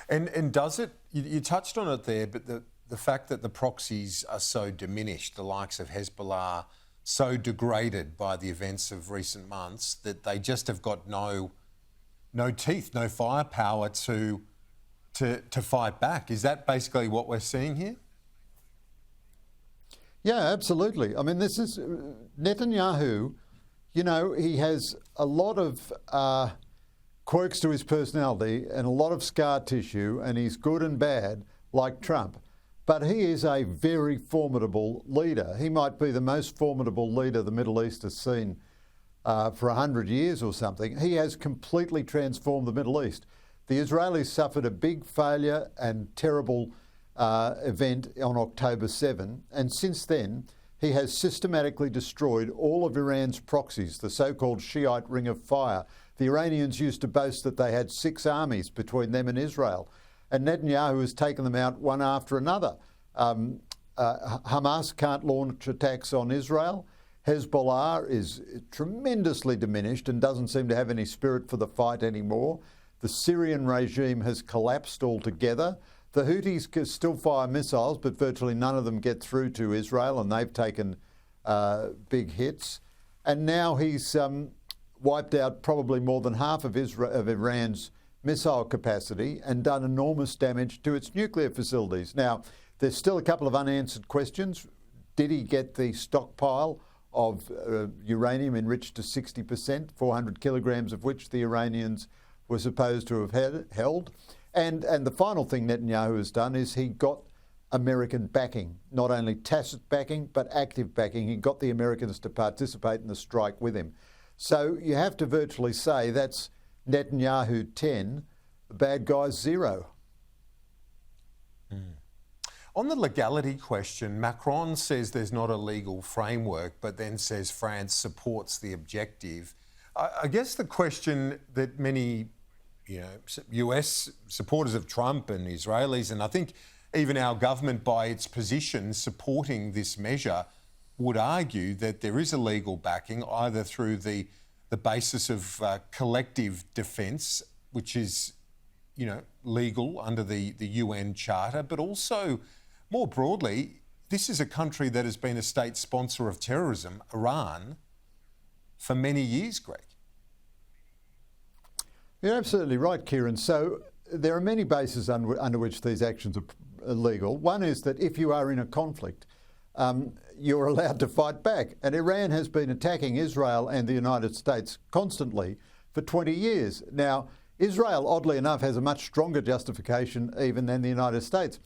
And does it, you touched on it there, but the fact that the proxies are so diminished, the likes of Hezbollah, so degraded by the events of recent months, that they just have got no teeth, no firepower to fight back. Is that basically what we're seeing here? Yeah, absolutely. I mean, this is Netanyahu. You know, he has a lot of quirks to his personality and a lot of scar tissue, and he's good and bad, like Trump. But he is a very formidable leader. He might be the most formidable leader the Middle East has seen for 100 years or something. He has completely transformed the Middle East. The Israelis suffered a big failure and terrible event on October 7, and since then he has systematically destroyed all of Iran's proxies, the so-called Shiite Ring of Fire. The Iranians used to boast that they had 6 armies between them and Israel, and Netanyahu has taken them out one after another. Hamas can't launch attacks on Israel. Hezbollah is tremendously diminished and doesn't seem to have any spirit for the fight anymore. The Syrian regime has collapsed altogether. The Houthis can still fire missiles, but virtually none of them get through to Israel, and they've taken big hits. And now he's wiped out probably more than half of Iran's missile capacity and done enormous damage to its nuclear facilities. Now, there's still a couple of unanswered questions. Did he get the stockpile of uranium enriched to 60%, 400 kilograms of which the Iranians were supposed to have held? And the final thing Netanyahu has done is he got American backing, not only tacit backing, but active backing. He got the Americans to participate in the strike with him. So you have to virtually say that's Netanyahu 10, the bad guys 0. On the legality question, Macron says there's not a legal framework, but then says France supports the objective. I guess the question that many US supporters of Trump and Israelis, and I think even our government by its position supporting this measure, would argue that there is a legal backing either through the basis of collective defence, which is, legal under the UN Charter, but also more broadly, this is a country that has been a state sponsor of terrorism, Iran, for many years, Greg. You're absolutely right, Kieran. So there are many bases under which these actions are illegal. One is that if you are in a conflict, you're allowed to fight back. And Iran has been attacking Israel and the United States constantly for 20 years. Now, Israel, oddly enough, has a much stronger justification even than the United States.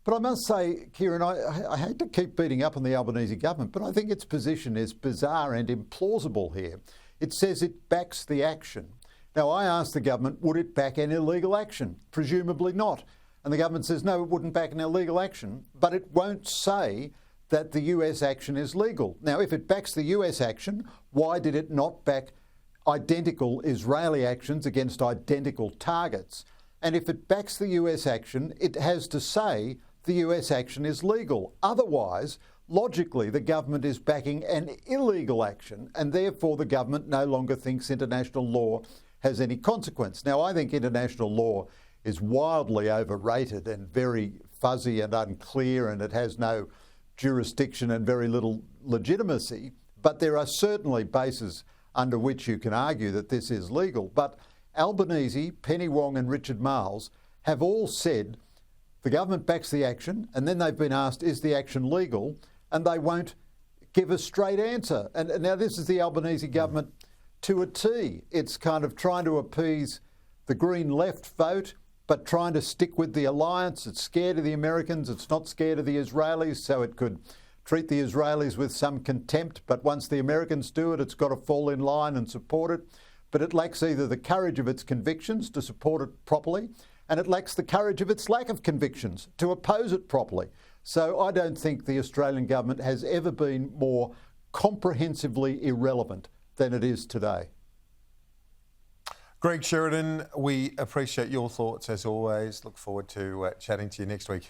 But I must say, Kieran, I hate to keep beating up on the Albanese government, but I think its position is bizarre and implausible here. It says it backs the action. Now, I asked the government, would it back an illegal action? Presumably not. And the government says, no, it wouldn't back an illegal action, but it won't say that the US action is legal. Now, if it backs the US action, why did it not back identical Israeli actions against identical targets? And if it backs the US action, it has to say the US action is legal. Otherwise, logically, the government is backing an illegal action, and therefore the government no longer thinks international law has any consequence. Now, I think international law is wildly overrated and very fuzzy and unclear, and it has no jurisdiction and very little legitimacy. But there are certainly bases under which you can argue that this is legal. But Albanese, Penny Wong and Richard Marles have all said the government backs the action, and then they've been asked, is the action legal? And they won't give a straight answer. And now this is the Albanese government to a T. It's kind of trying to appease the Green Left vote, but trying to stick with the alliance. It's scared of the Americans. It's not scared of the Israelis, so it could treat the Israelis with some contempt. But once the Americans do it, it's got to fall in line and support it. But it lacks either the courage of its convictions to support it properly, and it lacks the courage of its lack of convictions to oppose it properly. So I don't think the Australian government has ever been more comprehensively irrelevant than it is today. Greg Sheridan, we appreciate your thoughts as always. Look forward to chatting to you next week.